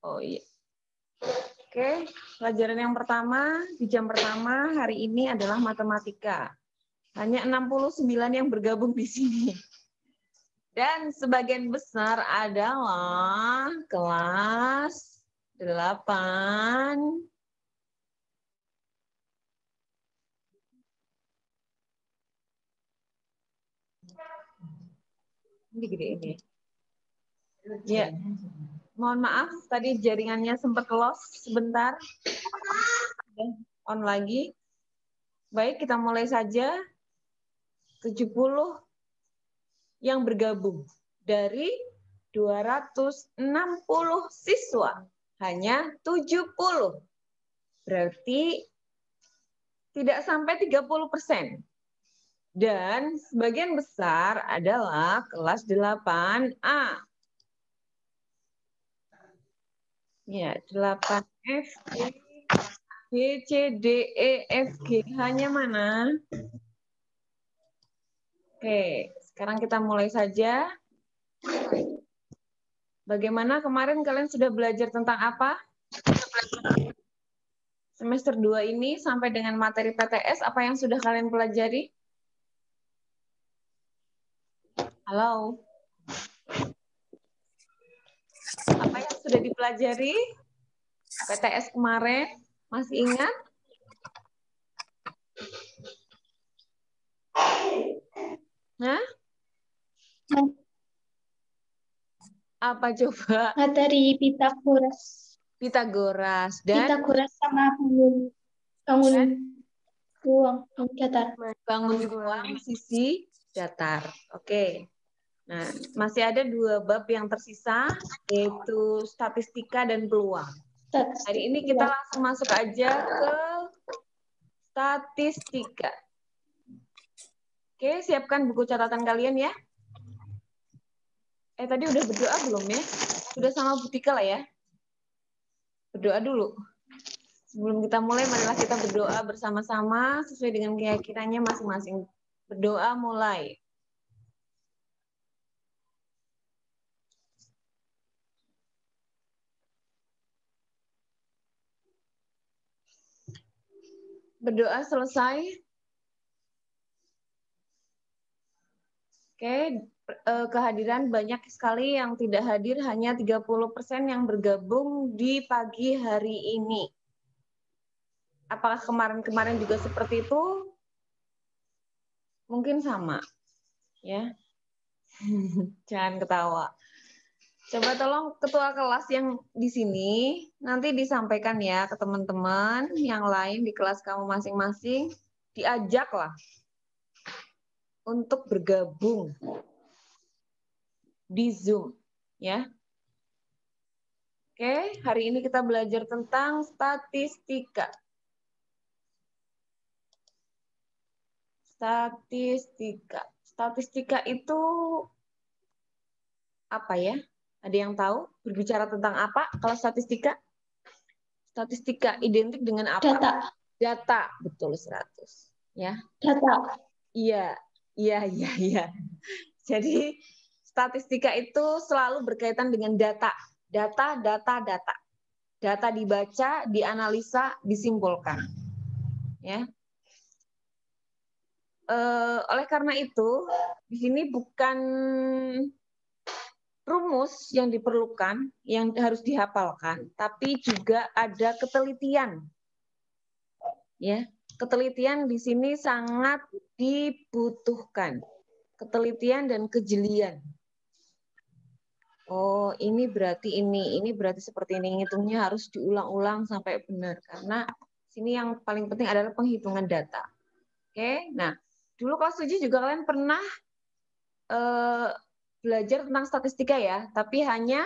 Oh iya. Oke, pelajaran yang pertama, di jam pertama hari ini adalah matematika. Hanya 69 yang bergabung di sini. Dan sebagian besar adalah kelas 8. Ini gede ini. Ya, mohon maaf tadi jaringannya sempat lost sebentar. On lagi. Baik, kita mulai saja. 70 yang bergabung dari 260 siswa. Hanya 70. Berarti tidak sampai 30%. Dan sebagian besar adalah kelas 8A. Ya, 8F, B, C, D, E, F, G. Hanya mana? Oke, sekarang kita mulai saja. Bagaimana kemarin kalian sudah belajar tentang apa? Semester 2 ini sampai dengan materi PTS, apa yang sudah kalian pelajari? Halo? Apa yang sudah dipelajari? PTS kemarin, masih ingat? Hah? Apa coba? Materi Pitagoras. Pitagoras dan Pitagoras sama bangun ruang datar. bangun ruang sisi datar. Oke. Nah, masih ada 2 bab yang tersisa, yaitu statistika dan peluang. Hari ini kita langsung masuk aja ke statistika. Oke, siapkan buku catatan kalian ya. Tadi udah berdoa belum ya? Sudah sama Bu Tika lah ya? Berdoa dulu. Sebelum kita mulai, marilah kita berdoa bersama-sama sesuai dengan keyakinannya masing-masing. Berdoa mulai. Berdoa selesai. Oke, kehadiran banyak sekali yang tidak hadir, hanya 30% yang bergabung di pagi hari ini. Apakah kemarin-kemarin juga seperti itu? Mungkin sama. Ya. Jangan ketawa. Coba tolong ketua kelas yang di sini nanti disampaikan ya ke teman-teman yang lain di kelas kamu masing-masing, diajaklah untuk bergabung di Zoom, ya. Oke, hari ini kita belajar tentang statistika. Statistika. Statistika itu apa ya? Ada yang tahu? Berbicara tentang apa kalau statistika? Statistika identik dengan apa? Data. Data, betul 100. Ya. Data. Iya. Jadi statistika itu selalu berkaitan dengan data. Data. Data dibaca, dianalisa, disimpulkan. Ya. Oleh karena itu, di sini bukan rumus yang diperlukan, yang harus dihafalkan, tapi juga ada ketelitian. Ya, ketelitian di sini sangat dibutuhkan. Ketelitian dan kejelian. Oh, ini berarti seperti ini. Ngitungnya harus diulang-ulang sampai benar. Karena sini yang paling penting adalah penghitungan data. Oke, nah dulu kelas 7 juga kalian pernah belajar tentang statistika ya, tapi hanya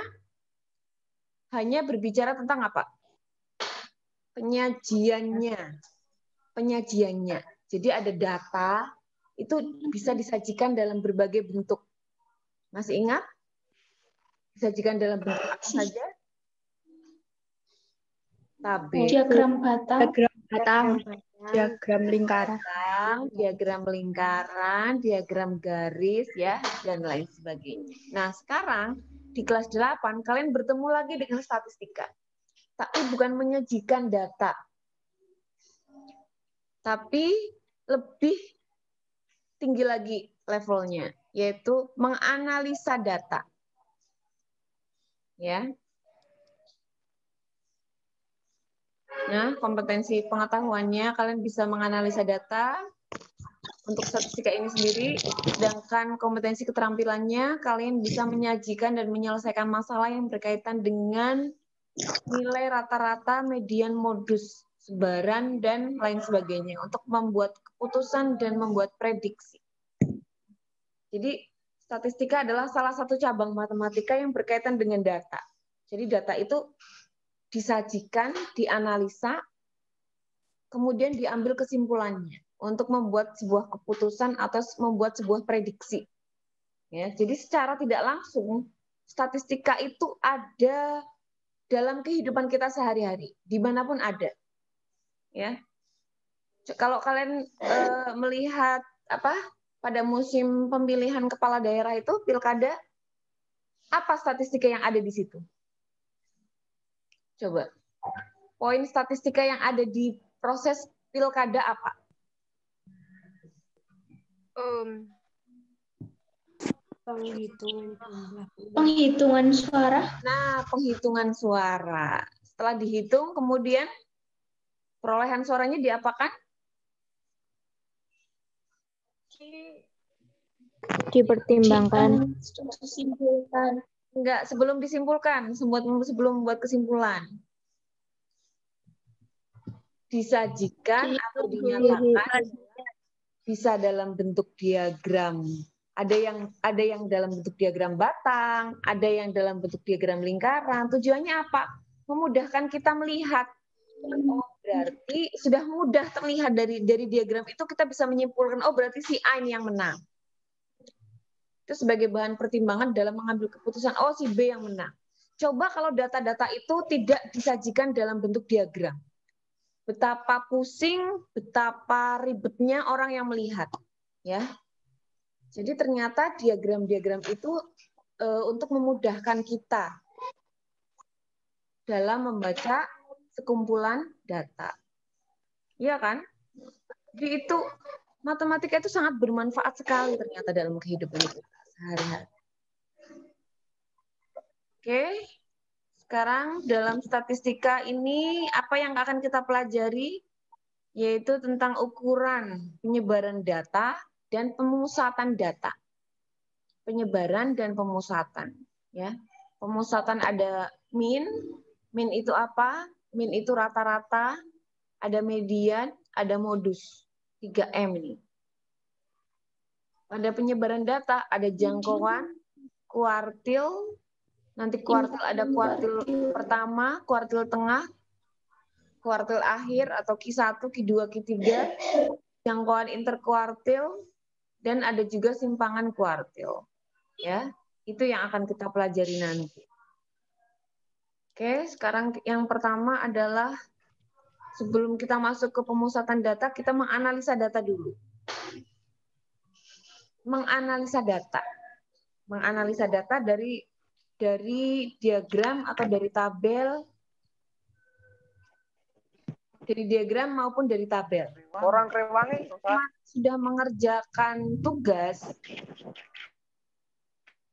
berbicara tentang apa? Penyajiannya. Jadi ada data, itu bisa disajikan dalam berbagai bentuk. Masih ingat? Disajikan dalam bentuk apa saja? Tabel. Diagram batang. Diagram lingkaran. Diagram lingkaran, diagram garis, ya, dan lain sebagainya. Nah, sekarang di kelas 8 kalian bertemu lagi dengan statistika. Tapi bukan menyajikan data. Tapi lebih tinggi lagi levelnya, yaitu menganalisa data. Ya. Nah, kompetensi pengetahuannya kalian bisa menganalisa data untuk statistika ini sendiri, sedangkan kompetensi keterampilannya kalian bisa menyajikan dan menyelesaikan masalah yang berkaitan dengan nilai rata-rata, median, modus, sebaran, dan lain sebagainya untuk membuat keputusan dan membuat prediksi. Jadi, statistika adalah salah satu cabang matematika yang berkaitan dengan data. Jadi, data itu disajikan, dianalisa, kemudian diambil kesimpulannya untuk membuat sebuah keputusan atau membuat sebuah prediksi. Ya, jadi secara tidak langsung, statistika itu ada dalam kehidupan kita sehari-hari, dimanapun ada. Ya, kalau kalian melihat pada musim pemilihan kepala daerah itu pilkada, apa statistika yang ada di situ? Coba, poin statistika yang ada di proses pilkada apa? Penghitungan suara. Nah, penghitungan suara. Setelah dihitung, kemudian perolehan suaranya diapakan? Dipertimbangkan. Disimpulkan. Enggak, sebelum disimpulkan, sebelum membuat kesimpulan. Disajikan atau dinyatakan bisa dalam bentuk diagram. Ada yang dalam bentuk diagram batang, ada yang dalam bentuk diagram lingkaran. Tujuannya apa? Memudahkan kita melihat. Oh, berarti sudah mudah terlihat dari diagram itu kita bisa menyimpulkan, oh berarti si A ini yang menang. Itu sebagai bahan pertimbangan dalam mengambil keputusan, oh si B yang menang. Coba kalau data-data itu tidak disajikan dalam bentuk diagram. Betapa pusing, betapa ribetnya orang yang melihat. Ya. Jadi ternyata diagram-diagram itu untuk memudahkan kita dalam membaca sekumpulan data. Iya kan? Jadi itu matematika itu sangat bermanfaat sekali ternyata dalam kehidupan kita sehari-hari. Oke, sekarang dalam statistika ini apa yang akan kita pelajari? Yaitu tentang ukuran penyebaran data dan pemusatan data. Penyebaran dan pemusatan. Ya, pemusatan ada min itu apa? Min itu rata-rata, ada median, ada modus. 3M ini. Pada penyebaran data ada jangkauan, kuartil, nanti kuartil ada kuartil pertama, kuartil tengah, kuartil akhir atau Q1, Q2, Q3, jangkauan interkuartil, dan ada juga simpangan kuartil. Ya, itu yang akan kita pelajari nanti. Oke, sekarang yang pertama adalah sebelum kita masuk ke pemusatan data, kita menganalisa data dulu. Menganalisa data dari diagram atau dari tabel, dari diagram maupun dari tabel. Orang Rewangi sudah mengerjakan tugas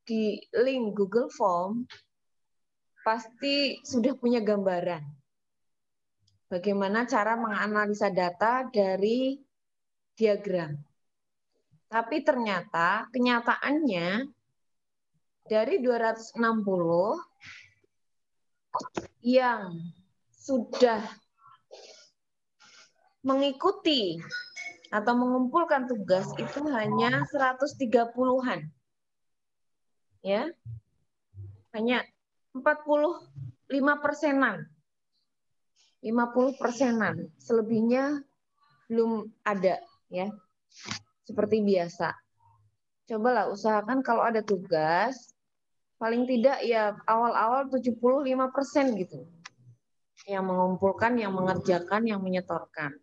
di link Google Form, pasti sudah punya gambaran bagaimana cara menganalisa data dari diagram. Tapi ternyata kenyataannya dari 260 yang sudah mengikuti atau mengumpulkan tugas itu hanya 130-an. Ya. Hanya 45%-an. 50%-an. Selebihnya belum ada, ya. Seperti biasa. Cobalah usahakan kalau ada tugas, paling tidak ya awal-awal 75% gitu. Yang mengumpulkan, yang mengerjakan, yang menyetorkan.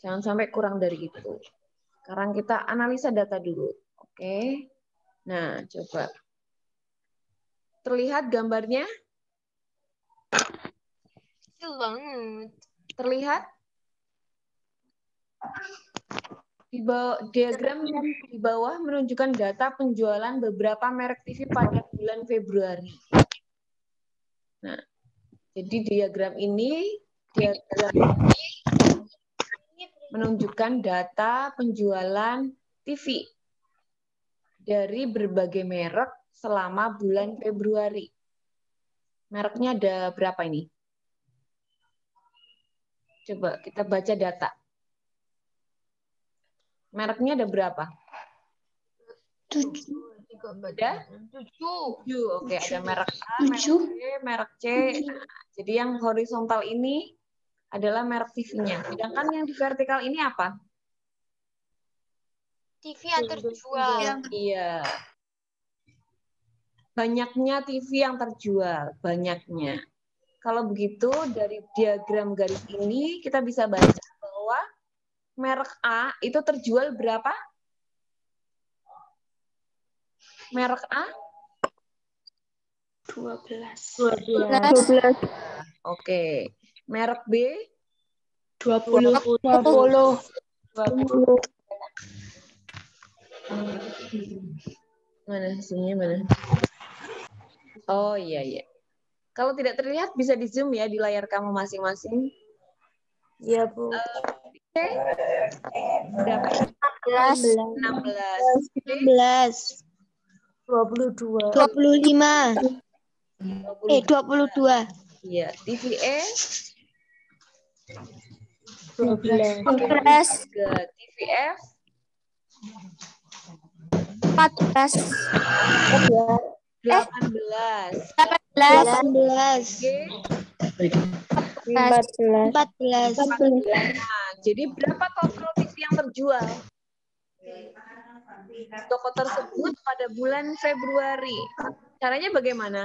Jangan sampai kurang dari itu. Sekarang kita analisa data dulu. Oke. Nah, coba. Terlihat gambarnya? Kecil banget. Terlihat? Diagram di bawah menunjukkan data penjualan beberapa merek TV pada bulan Februari. Nah, jadi diagram ini menunjukkan data penjualan TV dari berbagai merek selama bulan Februari. Mereknya ada berapa ini? Coba kita baca data. Mereknya ada berapa? 7. Ada? 7. Oke, ada merek A, merek 7. B, merek C. Nah, jadi yang horizontal ini adalah merek TV-nya. Sedangkan yang di vertikal ini apa? TV yang terjual. Iya. Banyaknya TV yang terjual. Banyaknya. Kalau begitu, dari diagram garis ini kita bisa baca bahwa merek A itu terjual berapa? Merek A? 12. Oke. Merek B? 20. Mana zoom-nya mana? Oh iya iya. Kalau tidak terlihat bisa di zoom ya di layar kamu masing-masing. Iya, Bu. Oke. Berapa? 16. 16. 22. 25. 22. Iya. TVE 12. TVF 14. 18. 18. G 14. Nah, jadi berapa total TV yang terjual? Toko tersebut pada bulan Februari. Caranya bagaimana?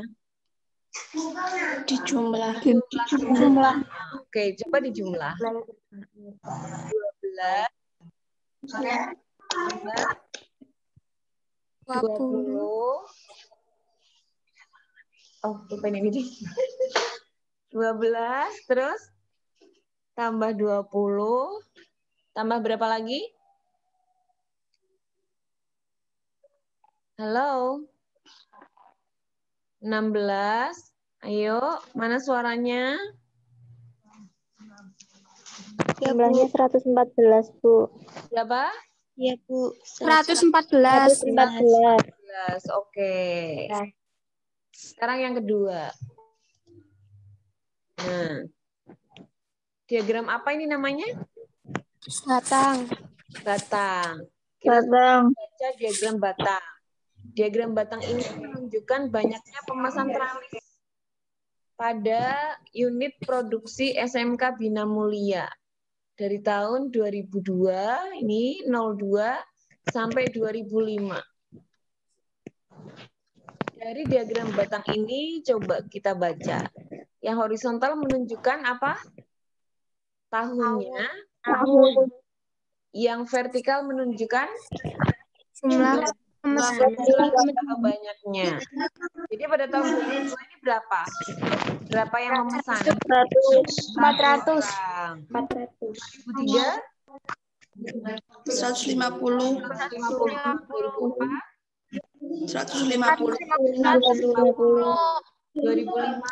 Dijumlah. Oke, coba dijumlah. 12 20. Oh, lupa ini. 12 terus tambah 20 tambah berapa lagi? Halo. 16. Ayo, mana suaranya? Jumlahnya 114, Bu. Berapa? Ya, Bu. 114. 14. Oke. Sekarang yang kedua. Nah. Diagram apa ini namanya? Batang. Kita baca diagram batang. Diagram batang ini menunjukkan banyaknya pemesan teralis pada unit produksi SMK Bina Mulia dari tahun 2002 ini 02 sampai 2005. Dari diagram batang ini coba kita baca. Yang horizontal menunjukkan apa? Tahunnya. Yang vertikal menunjukkan Jumlah berapa banyaknya. Jadi pada tahun 2002 ini berapa? Berapa yang memesan? 400. 2003? 150. 2004? 2005?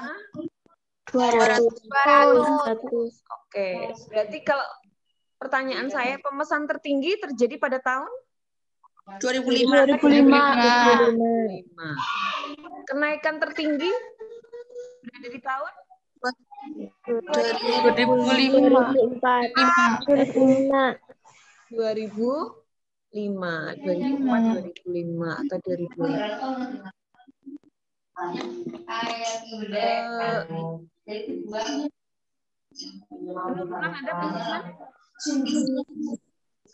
200. Oke, berarti kalau pertanyaan saya, pemesan tertinggi terjadi pada tahun 2005. 2005. Kenaikan tertinggi berada di tahun 2004, 2005 atau 2005. Penurunan ada penurunan?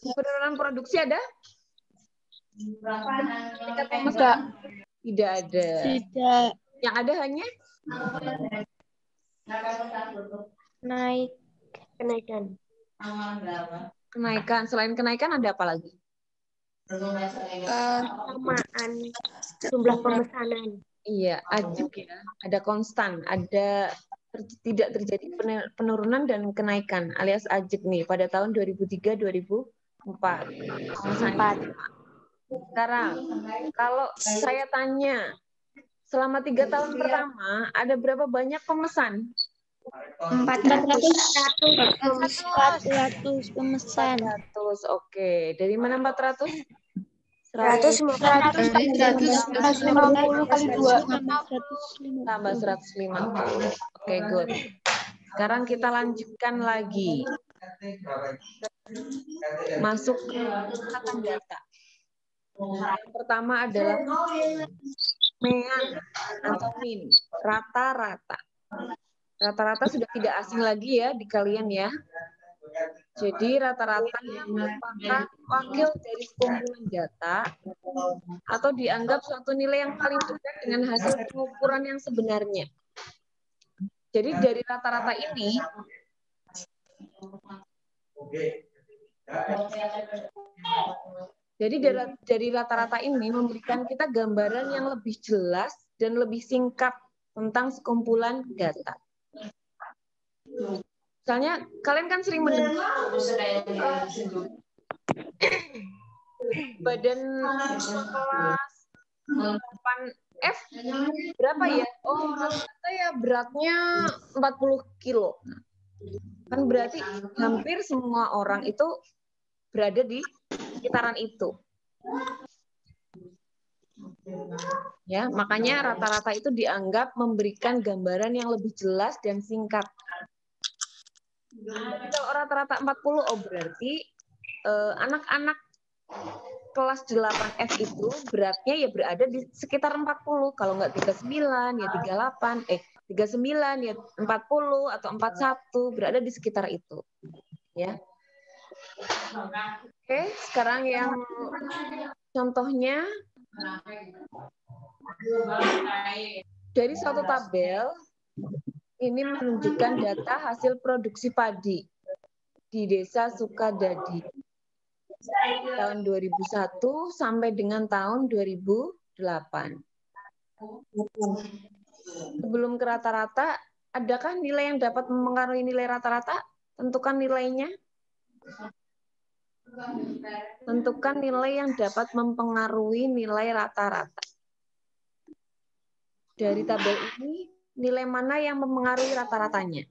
Penurunan produksi ada? Tingkat pemesan? Tidak ada. Tidak. Yang ada hanya Naik. kenaikan. Selain kenaikan ada apa lagi? Samaan jumlah pemesanan. Iya, ajak ya. Ada konstan, ada tidak terjadi penurunan dan kenaikan alias ajak nih pada tahun 2003-2004. Sekarang, kalau saya tanya, selama 3 tahun pertama, ada berapa banyak pemesan? 400 pemesan. 400, oke. Dari mana 400? 150 kali 2. Tambah 150. Oke, good. Sekarang kita lanjutkan lagi. Masuk ke angkatan data. Yang pertama adalah mean atau min, rata-rata. Rata-rata sudah tidak asing lagi ya di kalian ya. Jadi rata-rata merupakan wakil dari sekumpulan data atau dianggap suatu nilai yang paling dekat dengan hasil pengukuran yang sebenarnya. Jadi dari rata-rata ini dari rata-rata ini memberikan kita gambaran yang lebih jelas dan lebih singkat tentang sekumpulan data. Misalnya kalian kan sering mendengar badan kelas 8F berapa ya? Oh, rata-rata ya beratnya 40 kilo. Kan berarti hampir semua orang itu berada di sekitaran itu. Ya, makanya rata-rata itu dianggap memberikan gambaran yang lebih jelas dan singkat. Jadi kalau rata-rata 40, oh berarti anak-anak kelas 8F itu beratnya ya berada di sekitar 40. Kalau nggak 39, ya 38, 39, ya 40, atau 41, berada di sekitar itu. Ya. Oke, sekarang yang contohnya dari suatu tabel ini menunjukkan data hasil produksi padi di Desa Sukadadi tahun 2001 sampai dengan tahun 2008. Sebelum ke rata-rata, adakah nilai yang dapat mempengaruhi nilai rata-rata? Tentukan nilainya. Tentukan nilai yang dapat mempengaruhi nilai rata-rata. Dari tabel ini, nilai mana yang mempengaruhi rata-ratanya?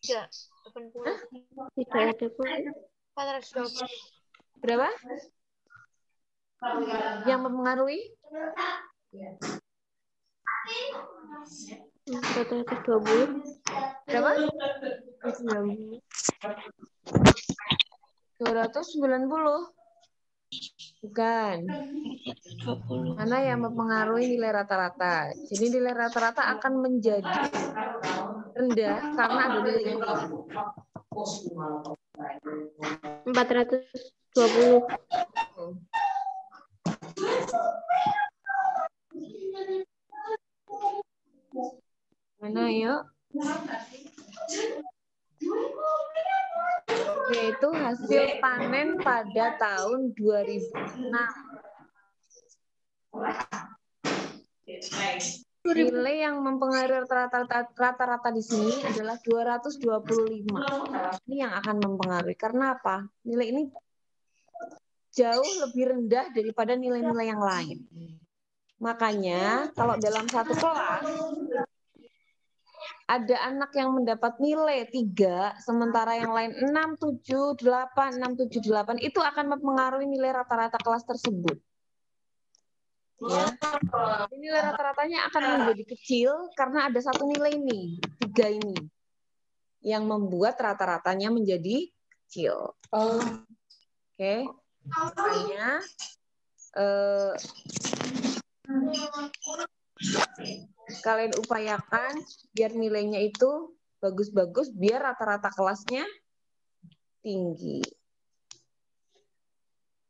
Tidak, 80. Tidak ada, Bu. 420. Berapa? Yang mempengaruhi? 420. Berapa? 490. 290. Bukan. Mana yang mempengaruhi nilai rata-rata? Jadi nilai rata-rata akan menjadi rendah karena ada nilai ini. 420. Mana yuk? Yaitu hasil panen pada tahun 2006. Nilai yang mempengaruhi rata-rata di sini adalah 225. Ini yang akan mempengaruhi. Karena apa? Nilai ini jauh lebih rendah daripada nilai-nilai yang lain. Makanya kalau dalam satu kelas ada anak yang mendapat nilai 3, sementara yang lain 678, 678, itu akan mempengaruhi nilai rata-rata kelas tersebut. Ya. Nilai rata-ratanya akan menjadi kecil karena ada satu nilai ini, 3 ini, yang membuat rata-ratanya menjadi kecil. Oke. Makanya kalian upayakan biar nilainya itu bagus-bagus, biar rata-rata kelasnya tinggi.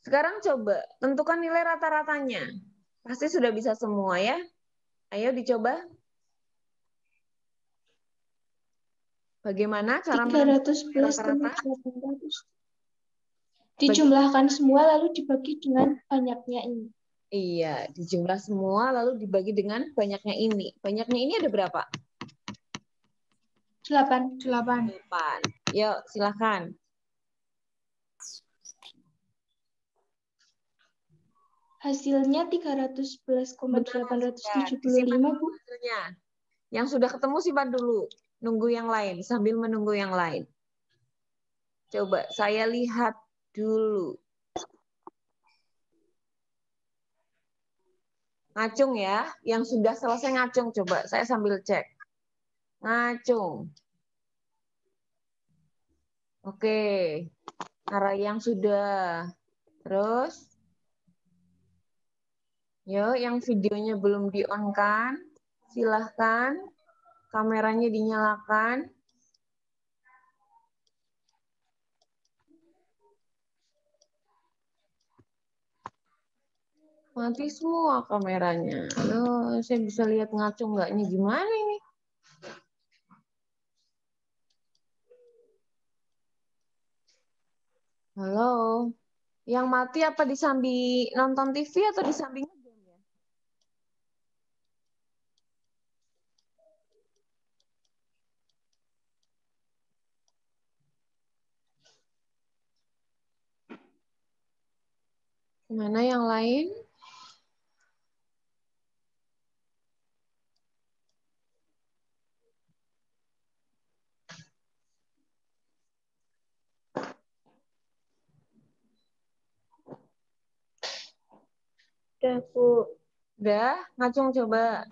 Sekarang coba tentukan nilai rata-ratanya. Pasti sudah bisa semua ya. Ayo dicoba. Bagaimana cara 300 plus rata-rata? 800. Dijumlahkan semua lalu dibagi dengan banyaknya ini. Iya, dijumlah semua lalu dibagi dengan banyaknya ini. Banyaknya ini ada berapa? 8. 8. Yuk, silakan. Hasilnya 311,875, Bu. Hasilnya. Yang sudah ketemu simpan dulu. Nunggu yang lain, sambil menunggu yang lain. Coba saya lihat dulu. Ngacung ya, yang sudah selesai ngacung coba. Saya sambil cek. Ngacung. Oke. Arah yang sudah. Terus. Yuk, yang videonya belum di-on kan? Silahkan. Kameranya dinyalakan. Mati semua kameranya. Aduh, saya bisa lihat ngacung nggak? Ini gimana ini? Halo. Yang mati apa disambi nonton TV atau disambi ngegame ya? Mana yang lain? Udah, Bu. Udah, ngacung coba.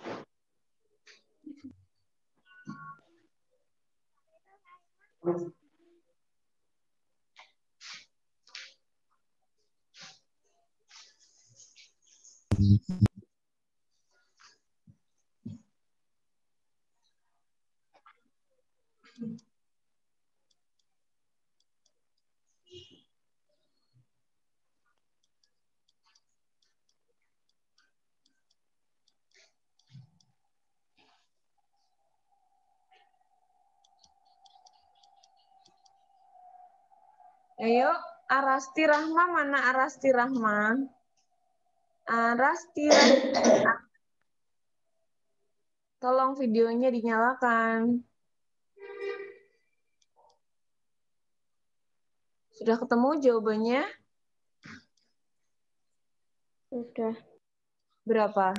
Ayo, Arasti Rahma, mana Arasti Rahma? Arasti Rahma. Tolong videonya dinyalakan. Sudah ketemu jawabannya? Udah. Berapa?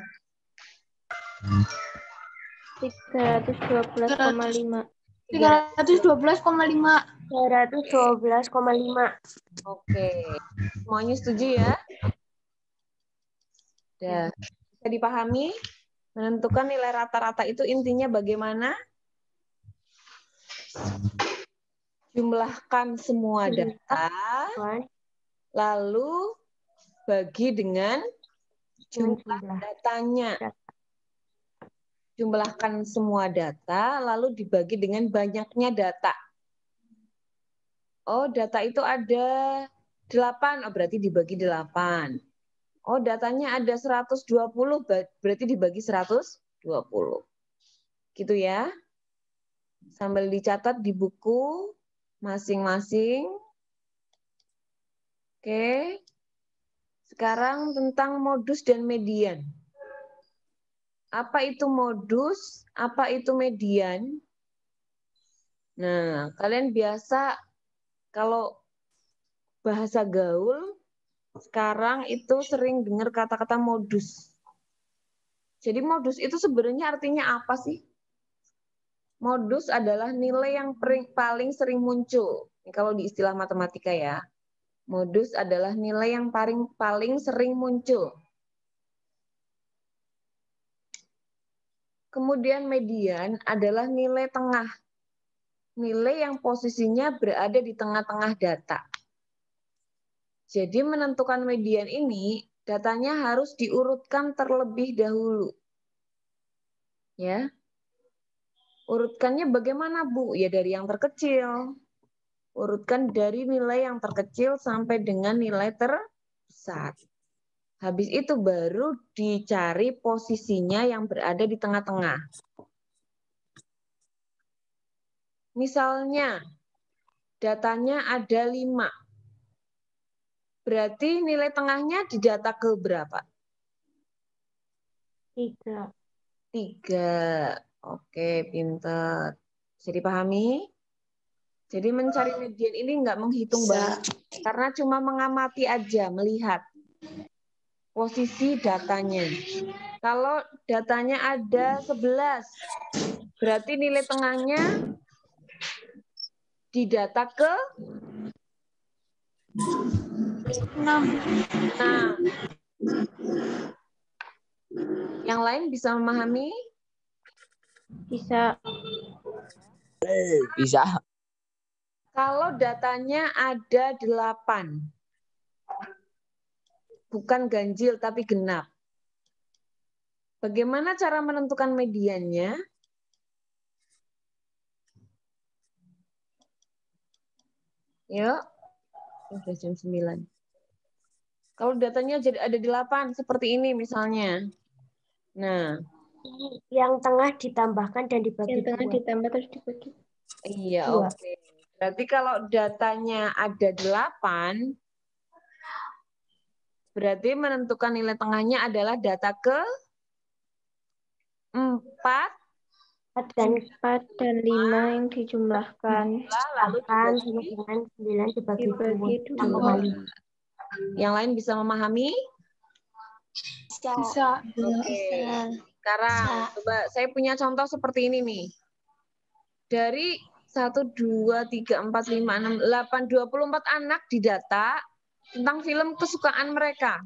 312,5. 312,5. 312,5. Oke. Semuanya setuju ya? Udah. Bisa dipahami? Menentukan nilai rata-rata itu intinya bagaimana? Jumlahkan semua data, lalu bagi dengan jumlah datanya. Jumlahkan semua data, lalu dibagi dengan banyaknya data. Oh, data itu ada 8, oh, berarti dibagi 8. Oh, datanya ada 120, berarti dibagi 120. Gitu ya. Sambil dicatat di buku masing-masing. Oke. Sekarang tentang modus dan median. Apa itu modus? Apa itu median? Nah, kalian biasa kalau bahasa gaul sekarang itu sering dengar kata-kata modus. Jadi modus itu sebenarnya artinya apa sih? Modus adalah nilai yang paling sering muncul. Ini kalau di istilah matematika ya. Modus adalah nilai yang paling sering muncul. Kemudian median adalah nilai tengah. Nilai yang posisinya berada di tengah-tengah data. Jadi menentukan median ini, datanya harus diurutkan terlebih dahulu. Ya. Urutkannya bagaimana, Bu? Ya dari yang terkecil. Urutkan dari nilai yang terkecil sampai dengan nilai terbesar. Habis itu baru dicari posisinya yang berada di tengah-tengah. Misalnya, datanya ada 5. Berarti nilai tengahnya di data ke berapa? 3. 3. Oke, pinter. Bisa dipahami? Jadi mencari median ini nggak menghitung banget, karena cuma mengamati aja, melihat posisi datanya. Kalau datanya ada 11, berarti nilai tengahnya didata ke 6. Nah, yang lain bisa memahami? Bisa. Bisa. Kalau datanya ada 8, bukan ganjil tapi genap. Bagaimana cara menentukan mediannya? Yuk, udah jam 9. Kalau datanya jadi ada 8, seperti ini misalnya. Nah, Yang tengah ditambahkan dan dibagi Yang tengah 2. ditambah terus dibagi. iya, 2. oke. Berarti kalau datanya ada 8, berarti menentukan nilai tengahnya adalah data ke 4, 4 dan 5 yang dijumlahkan. lalu sama dibagi. dengan 9 dibagi Dibagi 2. 2. Yang lain bisa memahami? Bisa. Oke. Sekarang coba saya punya contoh seperti ini nih. Dari 1, 2, 3, 4, 5, 6, 8, 24 anak didata tentang film kesukaan mereka.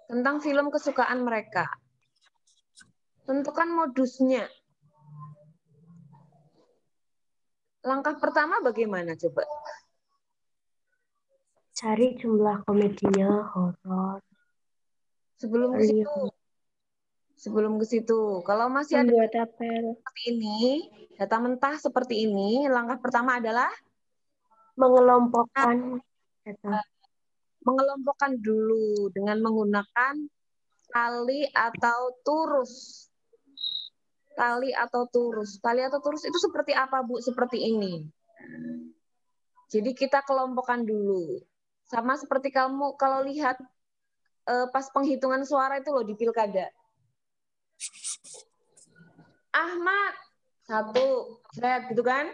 Tentang film kesukaan mereka. Tentukan modusnya. Langkah pertama bagaimana coba? Cari jumlah komedinya, horor. Sebelum ke situ, kalau masih ada Membuat tabel. seperti ini, data mentah seperti ini, langkah pertama adalah Mengelompokkan data. mengelompokkan dulu dengan menggunakan tali atau turus. Tali atau turus. Tali atau turus itu seperti apa, Bu? Seperti ini. Jadi kita kelompokkan dulu. Sama seperti kamu kalau lihat pas penghitungan suara itu loh di pilkada. Ahmad 1, jret gitu kan?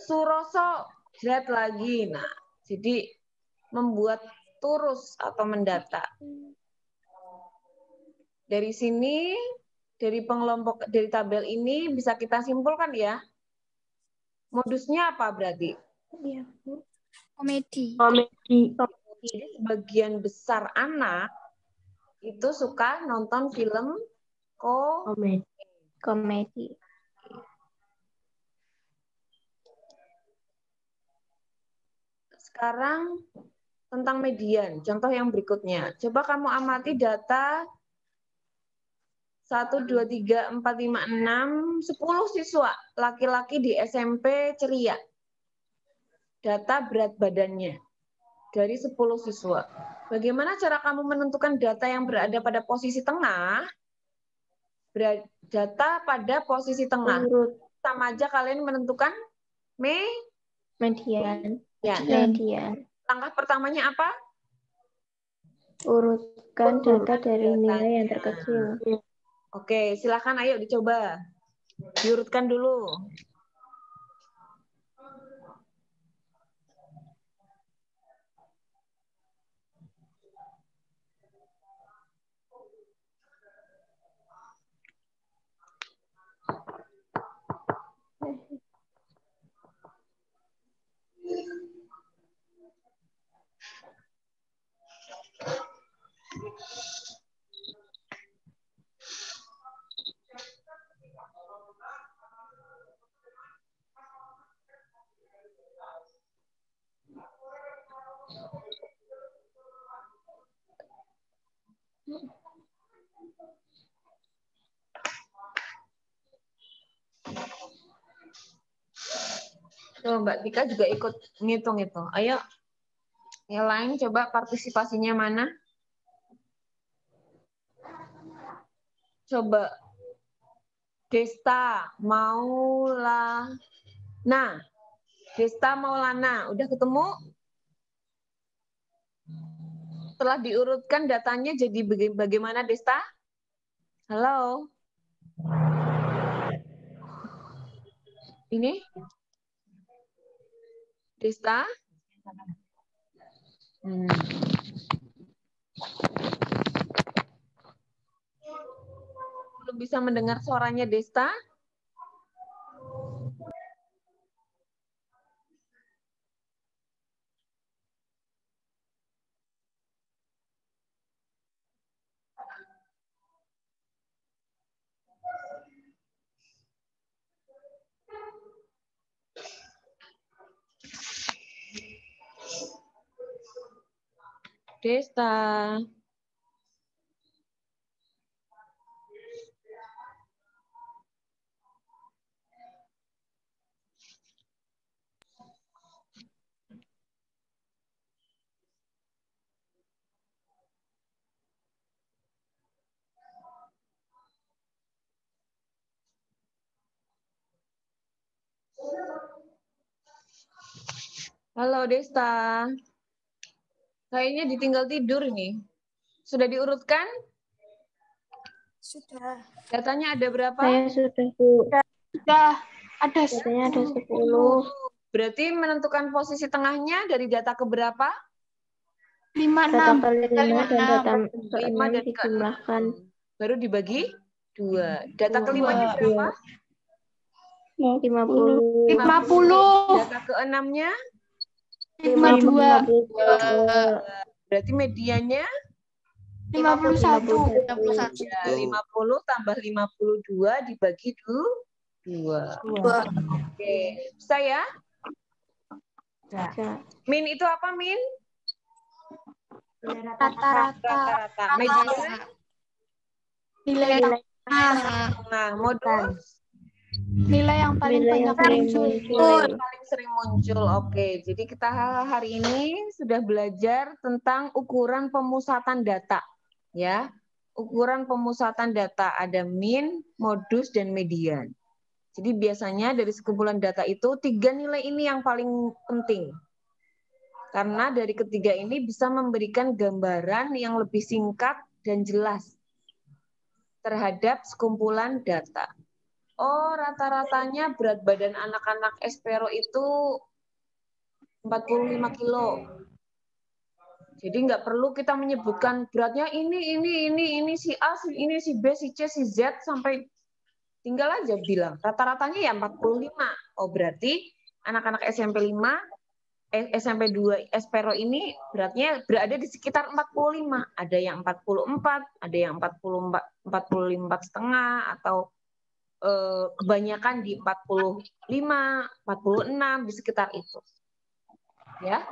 Suroso, jret lagi. Nah, jadi membuat turus atau mendata. Dari sini, dari tabel ini bisa kita simpulkan ya. Modusnya apa berarti? Iya, Bu. Komedi. Jadi sebagian besar anak itu suka nonton film Komedi. Sekarang tentang median. Contoh yang berikutnya. Coba kamu amati data 1, 2, 3, 4, 5, 6, 10 siswa laki-laki di SMP Ceria. Data berat badannya dari 10 siswa. Bagaimana cara kamu menentukan data yang berada pada posisi tengah? Data pada posisi tengah. Urut. Sama aja kalian menentukan Median. Ya. Median. Langkah pertamanya apa? Urutkan data dari nilai yang terkecil. Oke, silakan ayo dicoba. Diurutkan dulu. Tuh, Mbak Tika juga ikut ngitung itu. Ayo, yang lain coba partisipasinya mana? Coba. Desta Maulana. Desta Maulana, udah ketemu? Setelah diurutkan datanya jadi bagaimana, Desta? Halo? Ini? Desta? Belum bisa mendengar suaranya Desta? Desta. Halo Desta. Kayaknya ditinggal tidur nih. Sudah diurutkan? Sudah. Datanya ada berapa? Saya sudah, Bu. Sudah. Ada Datanya ada 10. Berarti menentukan posisi tengahnya dari data ke berapa? 5, Data 6. kali 5 dan data 5 ke-6 dan ke-6. dijumlahkan. Baru dibagi 2. Data Dua. kelimanya berapa? 50. 50. Data ke-6-nya? 52. 52. Berarti medianya? 51. Ya, 50 tambah 52 dibagi 2. Oke. Bisa ya? Ya. Min itu apa, Min? Rata-rata. Rata-rata. Media? Nilai tengah. Nah, modus? Nilai yang paling Nilai yang banyak paling muncul. muncul. Yang paling sering muncul. Oke, jadi kita hari ini sudah belajar tentang ukuran pemusatan data. Ya, ukuran pemusatan data ada min, modus, dan median. Jadi biasanya dari sekumpulan data itu 3 nilai ini yang paling penting. Karena dari ketiga ini bisa memberikan gambaran yang lebih singkat dan jelas terhadap sekumpulan data. Oh, rata-ratanya berat badan anak-anak Espero itu 45 kilo. Jadi nggak perlu kita menyebutkan beratnya ini si A, ini si B, si C, si Z sampai tinggal aja bilang rata-ratanya ya 45. Oh, berarti anak-anak SMP 5, SMP 2 Espero ini beratnya berada di sekitar 45. Ada yang 44, ada yang 44, 45,5 atau kebanyakan di 45, 46 di sekitar itu. Ya.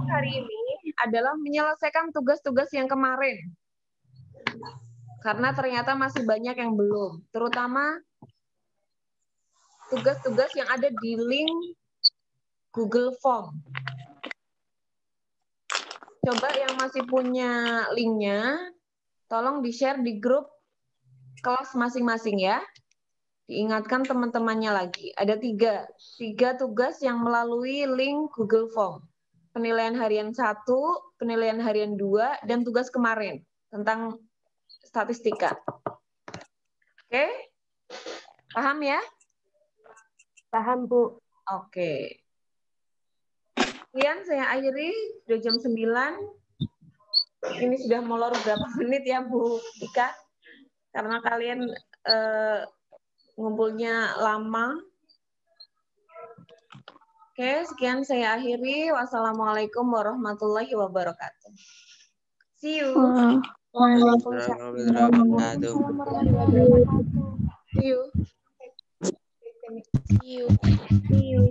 Hari ini adalah menyelesaikan tugas-tugas yang kemarin. Karena ternyata masih banyak yang belum, terutama tugas-tugas yang ada di link Google Form. Coba yang masih punya linknya, tolong di-share di grup kelas masing-masing ya. Diingatkan teman-temannya lagi. Ada 3 tugas yang melalui link Google Form. Penilaian harian 1, penilaian harian 2, dan tugas kemarin tentang statistika. Oke? Paham ya? Paham, Bu. Oke. Kemudian saya akhiri, sudah jam 9. Ini sudah molor berapa menit ya Bu Ika? Karena kalian ngumpulnya lama. Oke, sekian saya akhiri. Wassalamualaikum warahmatullahi wabarakatuh. See you. Waalaikumsalam. See you. See you.